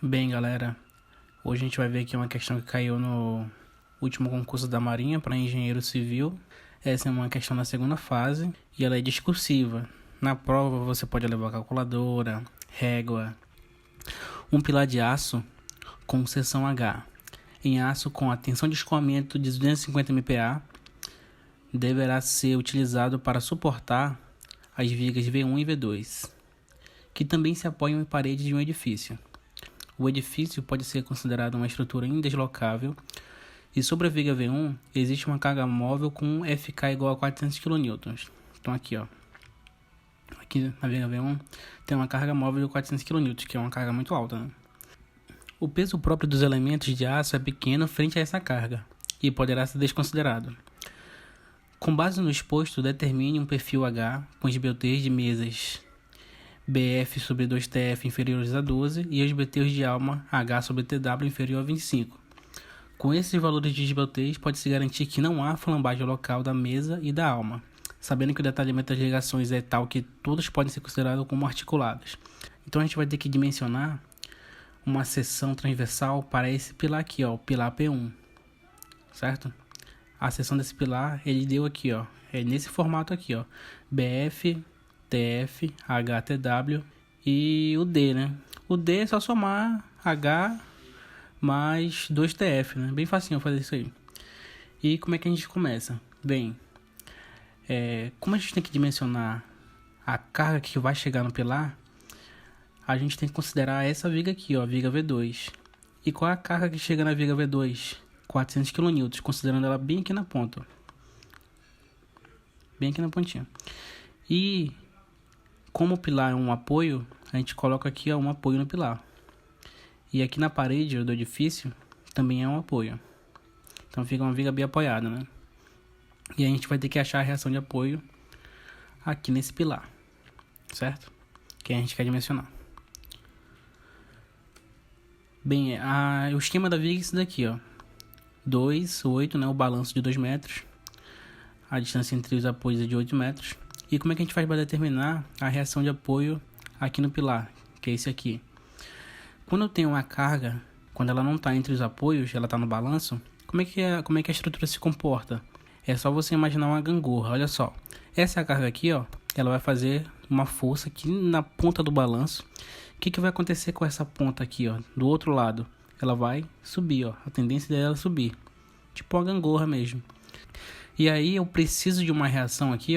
Bem, galera, hoje a gente vai ver aqui uma questão que caiu no último concurso da Marinha para engenheiro civil. Essa é uma questão da segunda fase e ela é discursiva. Na prova você pode levar calculadora, régua. Um pilar de aço com seção H, em aço com a tensão de escoamento de 250 MPa, deverá ser utilizado para suportar as vigas V1 e V2, que também se apoiam em paredes de um edifício. O edifício pode ser considerado uma estrutura indeslocável e sobre a viga V1 existe uma carga móvel com FK igual a 400 kN. Então aqui na viga V1 tem uma carga móvel de 400 kN, que é uma carga muito alta, né? O peso próprio dos elementos de aço é pequeno frente a essa carga e poderá ser desconsiderado. Com base no exposto, determine um perfil H com os BTs de mesas BF sobre 2TF inferiores a 12 e os BTs de alma H sobre TW inferior a 25. Com esses valores de BTs, pode-se garantir que não há flambagem local da mesa e da alma, sabendo que o detalhamento das ligações é tal que todos podem ser considerados como articulados. Então a gente vai ter que dimensionar uma seção transversal para esse pilar aqui, o pilar P1, certo? A seção desse pilar, ele deu aqui, é nesse formato aqui, BF, TF, HTW e o D, né? O D é só somar H mais 2TF, né? Bem facinho fazer isso aí. E como é que a gente começa? Bem, como a gente tem que dimensionar a carga que vai chegar no pilar, a gente tem que considerar essa viga aqui, a viga V2. E qual é a carga que chega na viga V2? 400 kN, considerando ela bem aqui na ponta. Bem aqui na pontinha. E como o pilar é um apoio, a gente coloca aqui um apoio no pilar. E aqui na parede do edifício também é um apoio. Então fica uma viga bem apoiada, né? E a gente vai ter que achar a reação de apoio aqui nesse pilar, certo? Que a gente quer dimensionar. Bem, o esquema da viga é esse daqui, 2, 8, né? O balanço de 2 metros. A distância entre os apoios é de 8 metros. E como é que a gente faz para determinar a reação de apoio aqui no pilar, que é esse aqui? Quando eu tenho uma carga, quando ela não está entre os apoios, ela está no balanço, como é que a estrutura se comporta? É só você imaginar uma gangorra, olha só. Essa é a carga aqui, ela vai fazer uma força aqui na ponta do balanço. O que vai acontecer com essa ponta aqui, do outro lado? Ela vai subir, a tendência dela é subir. Tipo uma gangorra mesmo. E aí eu preciso de uma reação aqui,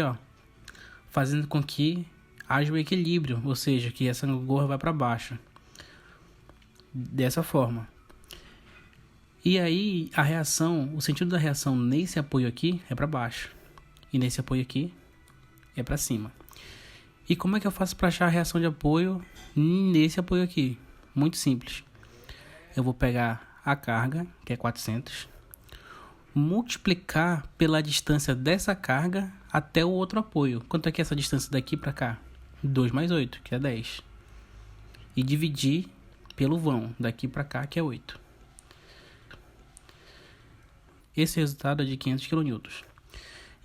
fazendo com que haja um equilíbrio, ou seja, que essa gangorra vai para baixo. Dessa forma. E aí a reação, o sentido da reação nesse apoio aqui é para baixo. E nesse apoio aqui é para cima. E como é que eu faço para achar a reação de apoio nesse apoio aqui? Muito simples. Eu vou pegar a carga, que é 400, multiplicar pela distância dessa carga até o outro apoio. Quanto é que é essa distância daqui para cá? 2 mais 8, que é 10. E dividir pelo vão, daqui para cá, que é 8. Esse resultado é de 500 kN.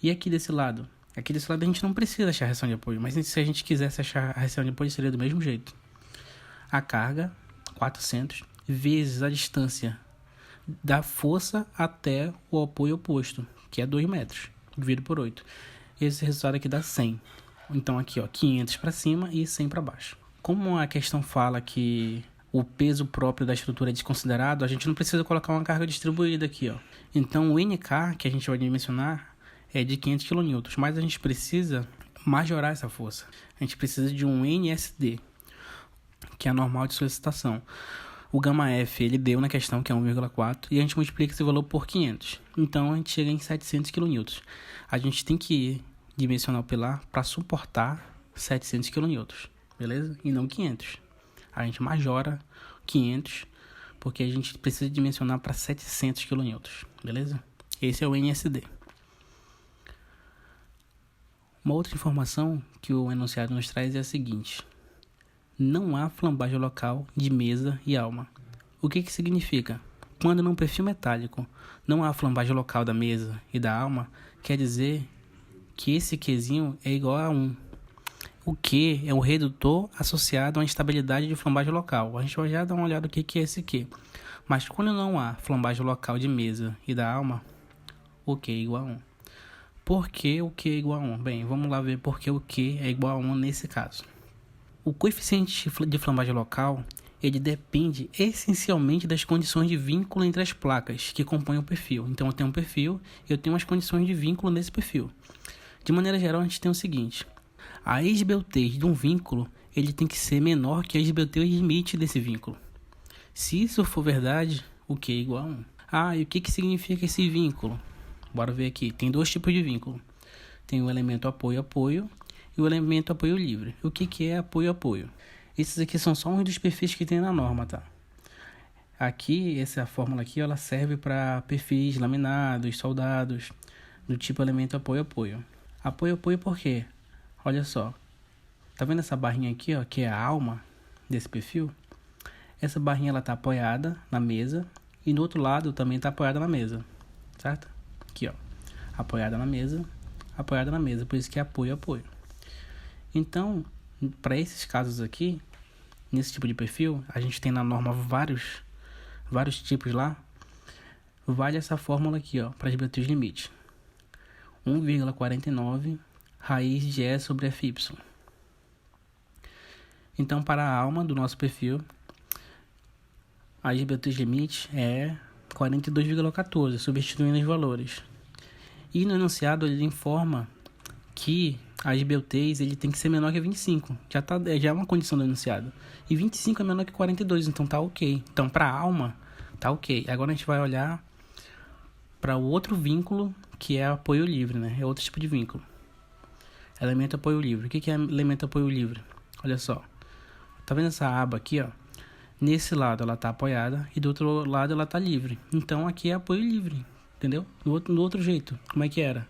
E aqui desse lado? Aqui desse lado a gente não precisa achar a reação de apoio, mas se a gente quisesse achar a reação de apoio, seria do mesmo jeito. A carga, 400, vezes a distância da força até o apoio oposto, que é 2 metros, dividido por 8. Esse resultado aqui dá 100. Então aqui, 500 para cima e 100 para baixo. Como a questão fala que o peso próprio da estrutura é desconsiderado, a gente não precisa colocar uma carga distribuída aqui, Então o NK, que a gente vai dimensionar, é de 500 kN, mas a gente precisa majorar essa força. A gente precisa de um NSD, que é a normal de solicitação. O γ F ele deu na questão, que é 1,4, e a gente multiplica esse valor por 500. Então a gente chega em 700 kN. A gente tem que dimensionar o pilar para suportar 700 kN, beleza? E não 500. A gente majora 500, porque a gente precisa dimensionar para 700 kN, beleza? Esse é o NSD. Uma outra informação que o enunciado nos traz é a seguinte: não há flambagem local de mesa e alma. O que significa? Quando num perfil metálico não há flambagem local da mesa e da alma, quer dizer que esse Qzinho é igual a 1. O Q é o redutor associado à instabilidade de flambagem local. A gente vai já dar uma olhada no que é esse Q. Mas quando não há flambagem local de mesa e da alma, o Q é igual a 1. Por que o Q é igual a 1? Bem, vamos lá ver por que o Q é igual a 1 nesse caso. O coeficiente de flambagem local, ele depende essencialmente das condições de vínculo entre as placas que compõem o perfil. Então eu tenho um perfil e eu tenho umas condições de vínculo nesse perfil. De maneira geral, a gente tem o seguinte: a esbeltez de um vínculo, ele tem que ser menor que a esbeltez limite desse vínculo. Se isso for verdade, o Q é igual a 1. E o que significa esse vínculo? Bora ver aqui. Tem dois tipos de vínculo. Tem o elemento apoio-apoio e o elemento apoio livre. O que é apoio-apoio? Esses aqui são só uns dos perfis que tem na norma, tá? Aqui, essa fórmula aqui, ela serve para perfis laminados, soldados, do tipo elemento apoio-apoio. Apoio-apoio por quê? Olha só. Tá vendo essa barrinha aqui, ó, que é a alma desse perfil? Essa barrinha, ela tá apoiada na mesa e no outro lado também tá apoiada na mesa, certo? Aqui, ó, apoiada na mesa, por isso que é apoio-apoio. Então, para esses casos aqui, nesse tipo de perfil, a gente tem na norma vários tipos lá. Vale essa fórmula aqui, ó, para as esbeltez limite. 1,49 raiz de E sobre Fy. Então, para a alma do nosso perfil, a esbeltez limite é 42,14, substituindo os valores. E no enunciado ele informa que a esbeltez ele tem que ser menor que 25. Já é uma condição do enunciado. E 25 é menor que 42, então tá ok. Então para a alma, tá ok. Agora a gente vai olhar para o outro vínculo, que é apoio livre, né? É outro tipo de vínculo. Elemento apoio livre. O que é elemento apoio livre? Olha só. Tá vendo essa aba aqui, ó? Nesse lado ela tá apoiada e do outro lado ela tá livre. Então aqui é apoio livre, entendeu? Do outro jeito, como é que era?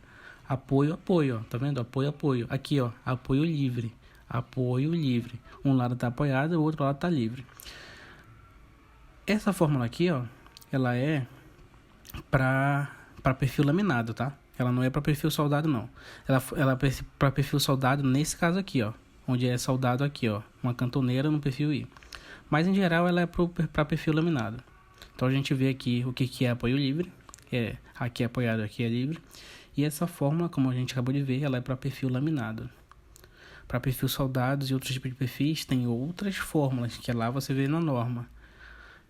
Apoio, apoio, ó. Tá vendo? Apoio, apoio. Aqui, ó, apoio livre. Apoio livre. Um lado tá apoiado e o outro lado tá livre. Essa fórmula aqui, ó, ela é para perfil laminado, tá? Ela não é para perfil soldado, não. Ela é para perfil soldado nesse caso aqui, ó. Onde é soldado aqui, ó. Uma cantoneira no perfil I. Mas em geral ela é para perfil laminado. Então a gente vê aqui o que é apoio livre. Aqui é apoiado, aqui é livre. E essa fórmula, como a gente acabou de ver, ela é para perfil laminado. Para perfil soldados e outros tipos de perfis, tem outras fórmulas que lá você vê na norma,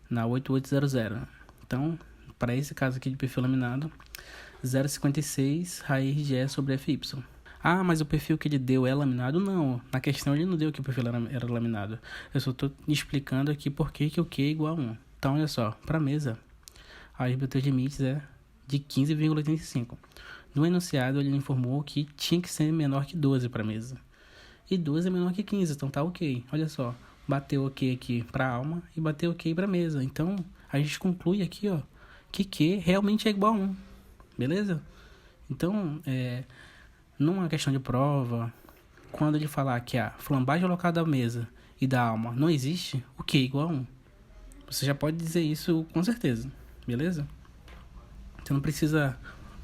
na 8800. Então, para esse caso aqui de perfil laminado, 0,56 raiz de E sobre Fy. Mas o perfil que ele deu é laminado? Não, na questão ele não deu que o perfil era laminado. Eu só estou explicando aqui por que o Q é igual a 1. Então, olha só, para a mesa, a esbeltez de limites é de 15,85. No enunciado, ele informou que tinha que ser menor que 12 para a mesa. E 12 é menor que 15, então tá ok. Olha só, bateu ok aqui para a alma e bateu ok para a mesa. Então, a gente conclui aqui, ó, que Q realmente é igual a 1. Beleza? Então, numa questão de prova, quando ele falar que a flambagem local da mesa e da alma não existe, o Q é igual a 1. Você já pode dizer isso com certeza, beleza? Você não precisa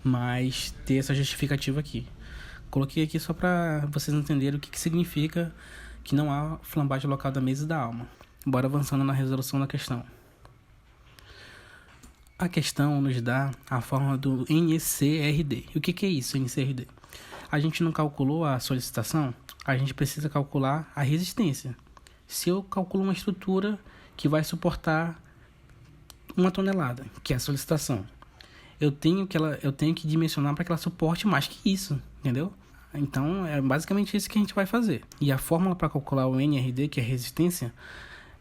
mais ter essa justificativa aqui. Coloquei aqui só para vocês entenderem o que significa que não há flambagem local da mesa e da alma. Bora avançando na resolução da questão. A questão nos dá a fórmula do NCRD. E o que é isso, NCRD? A gente não calculou a solicitação, a gente precisa calcular a resistência. Se eu calculo uma estrutura que vai suportar 1 tonelada, que é a solicitação, eu tenho que dimensionar para que ela suporte mais que isso, entendeu? Então, é basicamente isso que a gente vai fazer. E a fórmula para calcular o NRD, que é a resistência,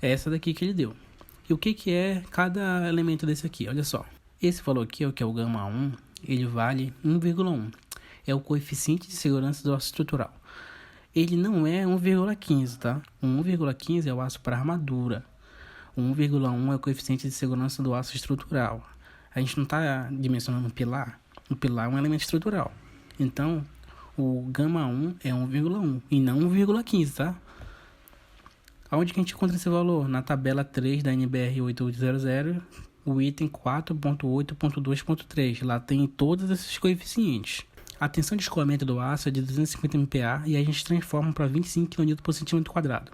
é essa daqui que ele deu. E o que é cada elemento desse aqui? Olha só. Esse valor aqui, que é o gama 1, ele vale 1,1. É o coeficiente de segurança do aço estrutural. Ele não é 1,15, tá? O 1,15 é o aço para armadura. O 1,1 é o coeficiente de segurança do aço estrutural. A gente não está dimensionando um pilar. O pilar é um elemento estrutural. Então, o gama 1 é 1,1 e não 1,15, tá? Aonde que a gente encontra esse valor? Na tabela 3 da NBR 8800, o item 4.8.2.3. Lá tem todos esses coeficientes. A tensão de escoamento do aço é de 250 MPa e a gente transforma para 25 kN por centímetro quadrado.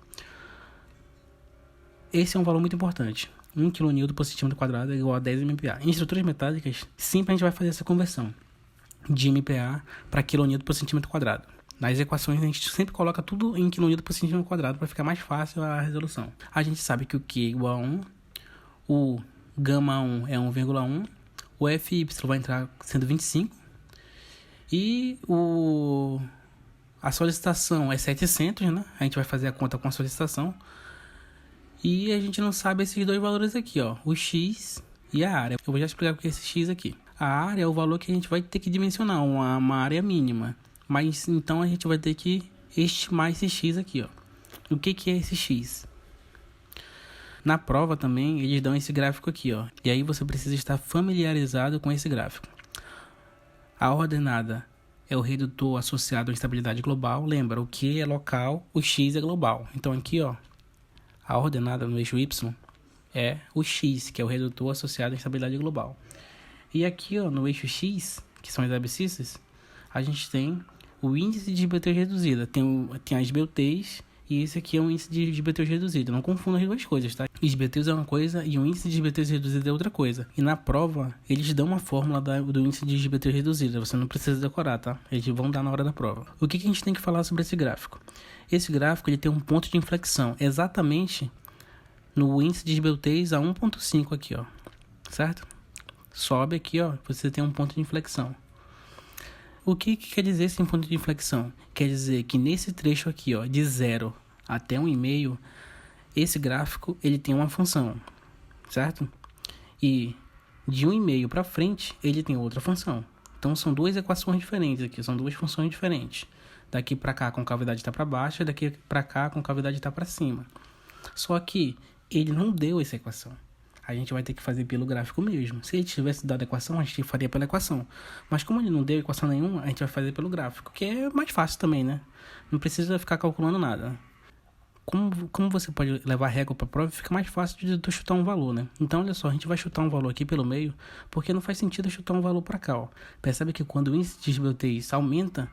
Esse é um valor muito importante. 1 kN por centímetro quadrado é igual a 10 MPa. Em estruturas metálicas, sempre a gente vai fazer essa conversão de MPa para kN por centímetro quadrado. Nas equações a gente sempre coloca tudo em kN por centímetro quadrado para ficar mais fácil a resolução. A gente sabe que o Q é igual a 1, o γ1 é 1,1, o Fy vai entrar sendo 25 e a solicitação é 700, né? A gente vai fazer a conta com a solicitação. E a gente não sabe esses dois valores aqui, ó, o x e a área. Eu vou já explicar o que é esse x aqui. A área é o valor que a gente vai ter que dimensionar, uma área mínima. Mas então a gente vai ter que estimar esse x aqui, ó. O que é esse x? Na prova também eles dão esse gráfico aqui, ó. E aí você precisa estar familiarizado com esse gráfico. A ordenada é o redutor associado à estabilidade global. Lembra, o Q é local, o x é global. Então aqui, ó, a ordenada no eixo Y é o x, que é o redutor associado à estabilidade global. E aqui, ó, no eixo X, que são as abscissas, a gente tem o índice de esbeltez reduzida. Tem as esbeltez e esse aqui é o índice de esbeltez reduzida. Não confunda as duas coisas, tá? Esbeltez é uma coisa e o índice de esbeltez reduzida é outra coisa. E na prova, eles dão uma fórmula do índice de esbeltez reduzida. Você não precisa decorar, tá? Eles vão dar na hora da prova. O que a gente tem que falar sobre esse gráfico? Esse gráfico ele tem um ponto de inflexão exatamente no índice de esbeltez a 1,5 aqui, ó. Certo? Sobe aqui, ó. Você tem um ponto de inflexão. O que quer dizer esse ponto de inflexão? Quer dizer que nesse trecho aqui, ó, de 0 até 1,5, esse gráfico ele tem uma função, certo? E de 1,5 para frente, ele tem outra função. Então são duas equações diferentes aqui, são duas funções diferentes. Daqui para cá a concavidade está para baixo, e daqui para cá a concavidade está para cima. Só que ele não deu essa equação. A gente vai ter que fazer pelo gráfico mesmo. Se ele tivesse dado a equação, a gente faria pela equação. Mas como ele não deu equação nenhuma, a gente vai fazer pelo gráfico, que é mais fácil também, né? Não precisa ficar calculando nada. Como você pode levar régua para a prova, fica mais fácil de tu chutar um valor, né? Então, olha só, a gente vai chutar um valor aqui pelo meio, porque não faz sentido chutar um valor para cá, ó. Percebe que quando o índice de esbeltez aumenta,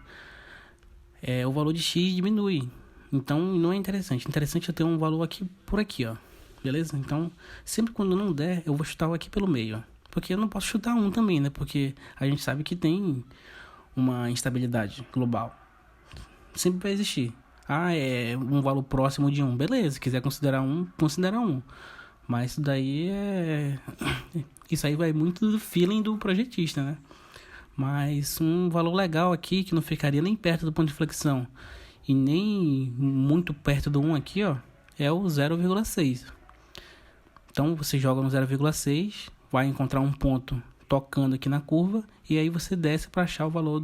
o valor de x diminui. Então, não é interessante. Interessante é ter um valor aqui por aqui, ó. Beleza? Então, sempre quando não der, eu vou chutar aqui pelo meio, ó. Porque eu não posso chutar 1 também, né? Porque a gente sabe que tem uma instabilidade global. Sempre vai existir. É um valor próximo de 1. Beleza, se quiser considerar 1, considera 1. Mas isso daí isso aí vai muito do feeling do projetista, né? Mas um valor legal aqui, que não ficaria nem perto do ponto de flexão e nem muito perto do 1 aqui, ó, é o 0,6. Então você joga no 0,6, vai encontrar um ponto tocando aqui na curva e aí você desce para achar o valor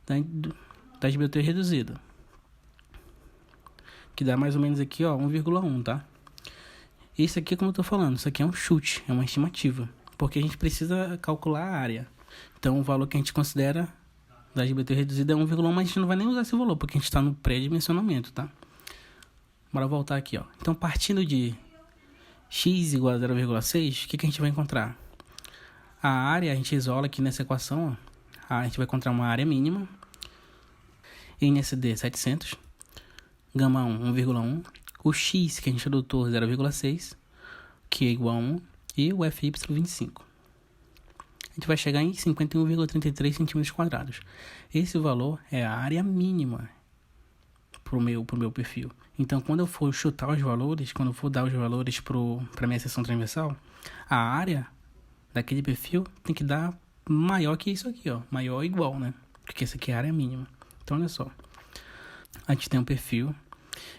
da esbeltez reduzida, que dá mais ou menos aqui, ó, 1,1, tá? Isso aqui, como eu tô falando, isso aqui é um chute, é uma estimativa, porque a gente precisa calcular a área. Então o valor que a gente considera da esbeltez reduzida é 1,1, mas a gente não vai nem usar esse valor, porque a gente está no pré-dimensionamento, tá? Bora voltar aqui, ó. Então, partindo de x igual a 0,6, o que a gente vai encontrar? A área, a gente isola aqui nessa equação, ó. A gente vai encontrar uma área mínima. NSD 700. Γ1 1,1. O x, que a gente adotou, 0,6. Que é igual a 1. E o Fy 25. A gente vai chegar em 51,33 centímetros quadrados. Esse valor é a área mínima pro meu perfil. Então, quando eu for chutar os valores, quando eu for dar os valores para minha seção transversal, a área daquele perfil tem que dar maior que isso aqui, ó. Maior ou igual, né? Porque essa aqui é a área mínima. Então, olha só. A gente tem um perfil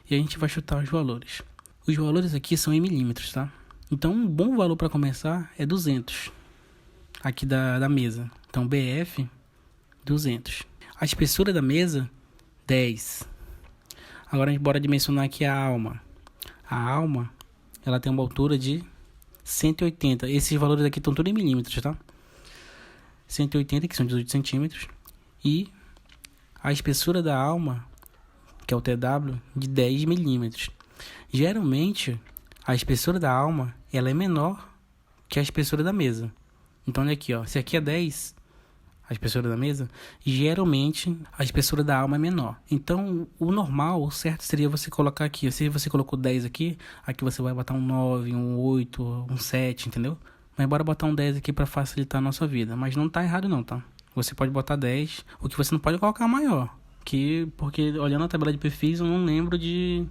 e a gente vai chutar os valores. Os valores aqui são em milímetros, tá? Então, um bom valor para começar é 200. Aqui da mesa. Então, BF, 200. A espessura da mesa, 10. Agora a gente bora dimensionar aqui a alma. A alma, ela tem uma altura de 180. Esses valores aqui estão todos em milímetros, tá? 180, que são 18 centímetros. E a espessura da alma, que é o TW, de 10 milímetros. Geralmente, a espessura da alma, ela é menor que a espessura da mesa. Então, olha aqui, ó. Se aqui é 10, a espessura da mesa, geralmente a espessura da alma é menor. Então, o normal, o certo seria você colocar aqui. Se você colocou 10 aqui, aqui você vai botar um 9, um 8, um 7, entendeu? Mas bora botar um 10 aqui para facilitar a nossa vida. Mas não tá errado não, tá? Você pode botar 10, o que você não pode colocar maior. Porque olhando a tabela de perfis, eu não lembro de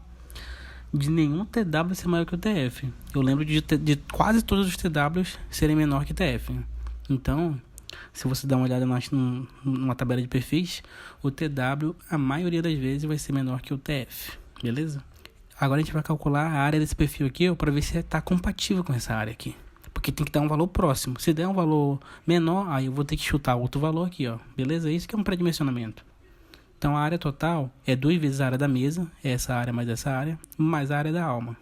nenhum TW ser maior que o TF. Eu lembro de quase todos os TWs serem menor que TF. Então, se você dá uma olhada numa tabela de perfis, o TW, a maioria das vezes, vai ser menor que o TF. Beleza? Agora a gente vai calcular a área desse perfil aqui, para ver se está compatível com essa área aqui. Porque tem que dar um valor próximo. Se der um valor menor, aí eu vou ter que chutar outro valor aqui, ó. Beleza? Isso que é um pré-dimensionamento. Então, a área total é 2 vezes a área da mesa, essa área mais essa área, mais a área da alma.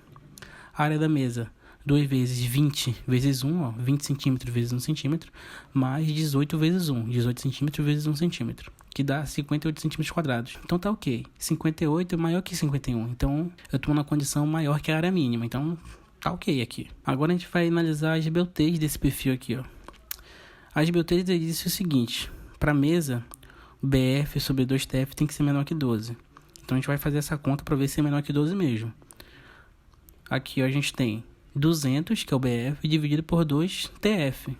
A área da mesa, 2 vezes 20 vezes 1, ó, 20 centímetros vezes 1 centímetro, mais 18 vezes 1, 18 centímetros vezes 1 centímetro, que dá 58 centímetros quadrados. Então tá ok. 58 é maior que 51, então eu estou numa condição maior que a área mínima, então tá ok aqui. Agora a gente vai analisar as beltês desse perfil aqui, ó. As beltês diz o seguinte, para a mesa, BF sobre 2TF tem que ser menor que 12. Então a gente vai fazer essa conta para ver se é menor que 12 mesmo. Aqui ó, a gente tem 200, que é o BF, dividido por 2TF.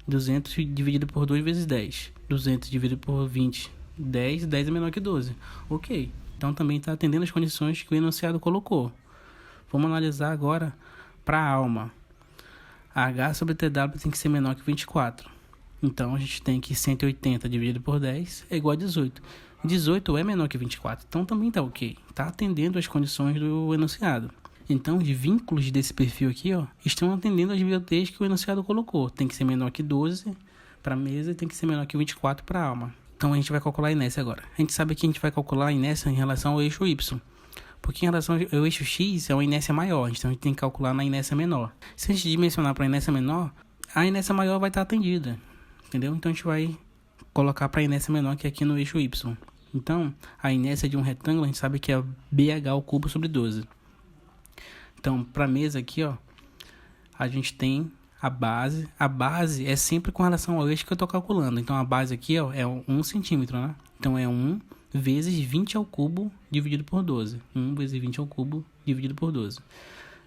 200 dividido por 2 vezes 10. 200 dividido por 20. 10 é menor que 12. Ok. Então também está atendendo as condições que o enunciado colocou. Vamos analisar agora para a alma. H sobre TW tem que ser menor que 24. Então, a gente tem que 180 dividido por 10 é igual a 18. 18 é menor que 24, então também está ok. Está atendendo as condições do enunciado. Então, os vínculos desse perfil aqui, ó, estão atendendo as beltês que o enunciado colocou. Tem que ser menor que 12 para a mesa e tem que ser menor que 24 para a alma. Então, a gente vai calcular a inércia agora. A gente sabe que a gente vai calcular a inércia em relação ao eixo Y. Porque em relação ao eixo X é uma inércia maior, então a gente tem que calcular na inércia menor. Se a gente dimensionar para a inércia menor, a inércia maior vai estar atendida. Entendeu? Então a gente vai colocar para a inércia menor, que é aqui no eixo Y. Então, a inércia de um retângulo, a gente sabe que é BH ao cubo sobre 12. Então, para a mesa aqui, ó, a gente tem a base. A base é sempre com relação ao eixo que eu estou calculando. Então, a base aqui, ó, é 1 centímetro, né? Então, é 1 vezes 20 ao cubo dividido por 12. 1 vezes 20 ao cubo dividido por 12.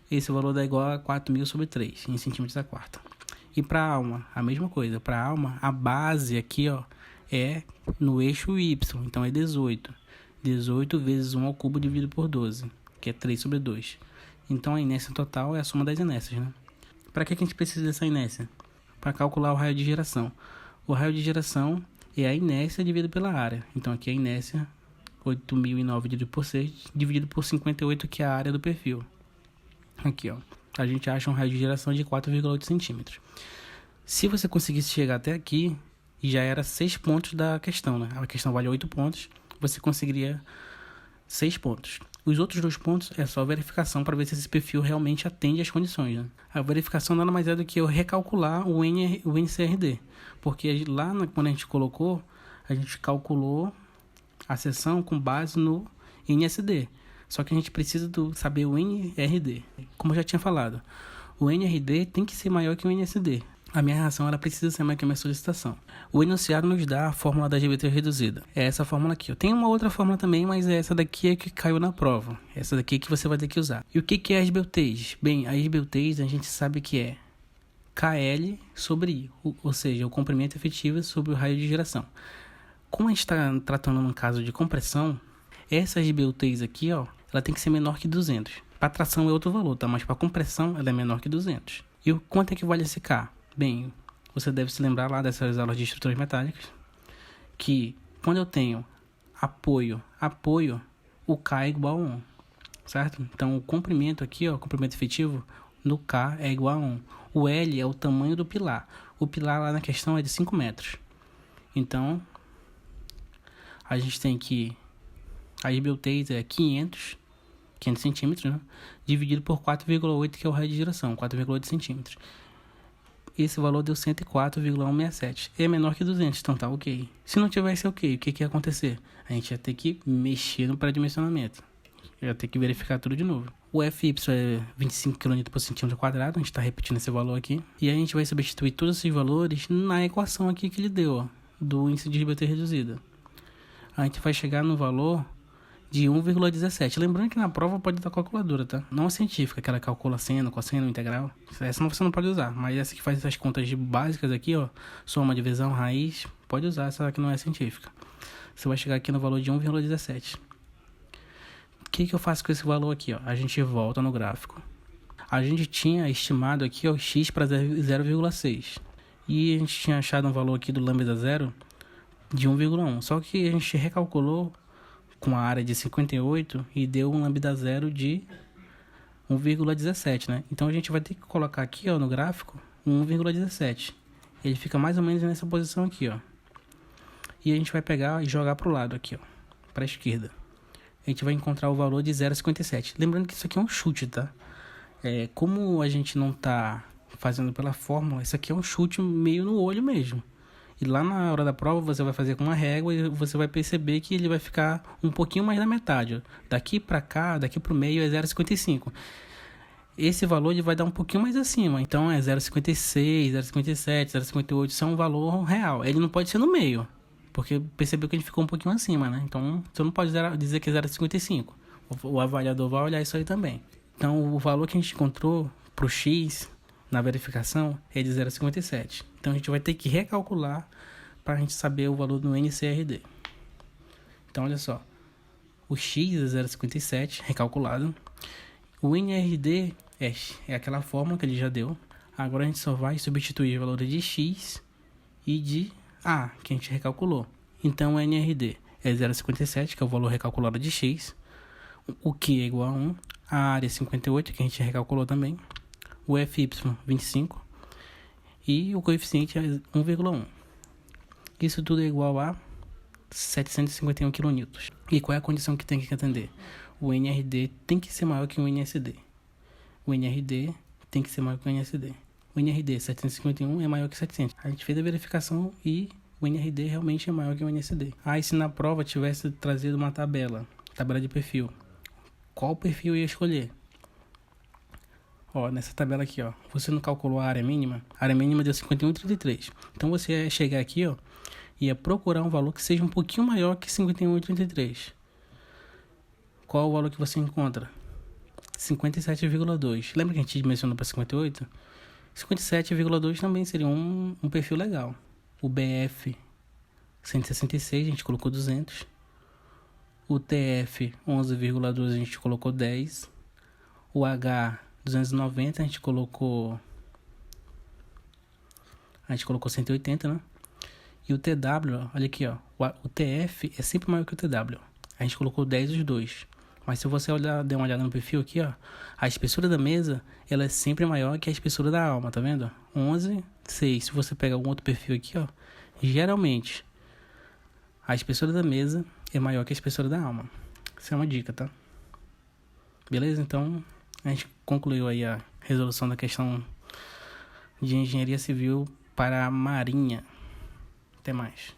Esse valor dá igual a 4.000 sobre 3, em centímetros a quarta. E para a alma, a mesma coisa. Para a alma, a base aqui, ó, é no eixo Y. Então, é 18. 18 vezes 1 ao cubo dividido por 12, que é 3 sobre 2. Então, a inércia total é a soma das inércias, né? Para que a gente precisa dessa inércia? Para calcular o raio de geração. O raio de geração é a inércia dividido pela área. Então, aqui é a inércia, 8.009 dividido por 6, dividido por 58, que é a área do perfil. Aqui, ó. A gente acha um raio de geração de 4,8 centímetros. Se você conseguisse chegar até aqui, já era 6 pontos da questão, né? A questão vale 8 pontos, você conseguiria 6 pontos. Os outros 2 pontos é só verificação para ver se esse perfil realmente atende às condições, né? A verificação nada mais é do que eu recalcular o NCRD. Porque lá, quando a gente colocou, a gente calculou a seção com base no NSD. Só que a gente precisa saber o NRD. Como eu já tinha falado, o NRD tem que ser maior que o NSD. A minha reação ela precisa ser maior que a minha solicitação. O enunciado nos dá a fórmula da GBT reduzida. É essa fórmula aqui. Tem uma outra fórmula também, mas essa daqui é que caiu na prova. Essa daqui é que você vai ter que usar. E o que é as beltês? Bem, as beltês a gente sabe que é KL sobre I, ou seja, o comprimento efetivo sobre o raio de geração. Como a gente está tratando num caso de compressão, essas beltês aqui, ó, ela tem que ser menor que 200. Para tração é outro valor, tá? Mas para compressão ela é menor que 200. E o quanto é que vale esse K? Bem, você deve se lembrar lá dessas aulas de estruturas metálicas, que quando eu tenho apoio, o K é igual a 1, certo? Então o comprimento aqui, ó, o comprimento efetivo no K é igual a 1. O L é o tamanho do pilar. O pilar lá na questão é de 5 metros. Então, a gente tem que as beltês é 500 centímetros, né? Dividido por 4,8, que é o raio de geração, 4,8 centímetros. Esse valor deu 104,167. É menor que 200, então tá ok. Se não tivesse ok, o que ia acontecer? A gente ia ter que mexer no pré-dimensionamento. Ia ter que verificar tudo de novo. O FY é 25 kN por centímetro quadrado, a gente está repetindo esse valor aqui. E a gente vai substituir todos esses valores na equação aqui que ele deu, ó. do índice de ribatejo reduzido. A gente vai chegar no valor de 1,17. Lembrando que na prova pode dar calculadora, tá? Não a científica, aquela que calcula seno, cosseno, integral. Essa você não pode usar. Mas essa que faz essas contas básicas aqui, ó, soma, divisão, raiz, pode usar. Essa que não é científica. Você vai chegar aqui no valor de 1,17. O que eu faço com esse valor aqui, ó? A gente volta no gráfico. A gente tinha estimado aqui, ó, x para 0,6. E a gente tinha achado um valor aqui do lambda zero de 1,1. Só que a gente recalculou com a área de 58 e deu um lambda zero de 1,17, né? Então a gente vai ter que colocar aqui, ó, no gráfico 1,17. Ele fica mais ou menos nessa posição aqui, ó. E a gente vai pegar e jogar para o lado aqui, ó, para a esquerda. A gente vai encontrar o valor de 0,57. Lembrando que isso aqui é um chute, tá? Como a gente não tá fazendo pela fórmula, isso aqui é um chute meio no olho mesmo. E lá na hora da prova você vai fazer com uma régua e você vai perceber que ele vai ficar um pouquinho mais da metade, ó. Daqui para cá, daqui pro meio é 0,55. Esse valor ele vai dar um pouquinho mais acima. Então é 0,56, 0,57, 0,58. Isso é um valor real. Ele não pode ser no meio, porque percebeu que ele ficou um pouquinho acima, né? Então você não pode dizer que é 0,55. O avaliador vai olhar isso aí também. Então o valor que a gente encontrou pro X na verificação é de 0,57. Então a gente vai ter que recalcular para a gente saber o valor do NCRD. Então olha só, o X é 0,57 recalculado. O NRD é aquela fórmula que ele já deu. Agora a gente só vai substituir o valor de X e de A, que a gente recalculou. Então o NRD é 0,57, que é o valor recalculado de X. O Q é igual a 1. A área é 58, que a gente recalculou também. O FY 25 e o coeficiente é 1,1. Isso tudo é igual a 751 kN. E qual é a condição que tem que atender? O NRD tem que ser maior que o NSD. O NRD tem que ser maior que o NSD. O NRD 751 é maior que 700. A gente fez a verificação e o NRD realmente é maior que o NSD. Aí se na prova tivesse trazido uma tabela de perfil, qual perfil eu ia escolher? Ó, nessa tabela aqui, ó, você não calculou a área mínima? A área mínima deu 51,33. Então você ia chegar aqui, ó, e ia procurar um valor que seja um pouquinho maior que 51,33. Qual o valor que você encontra? 57,2. Lembra que a gente mencionou para 58? 57,2 também seria um perfil legal. O BF 166, a gente colocou 200. O TF 11,2 a gente colocou 10. O H 290 a gente colocou 180, né? E o TW, olha aqui, ó, o TF é sempre maior que o TW. A gente colocou 10 os dois. Mas se você der uma olhada no perfil aqui, ó, a espessura da mesa, ela é sempre maior que a espessura da alma, tá vendo? 11, 6. Se você pegar um outro perfil aqui, ó, geralmente a espessura da mesa é maior que a espessura da alma. Isso é uma dica, tá? Beleza? Então, a gente concluiu aí a resolução da questão de engenharia civil para a Marinha. Até mais.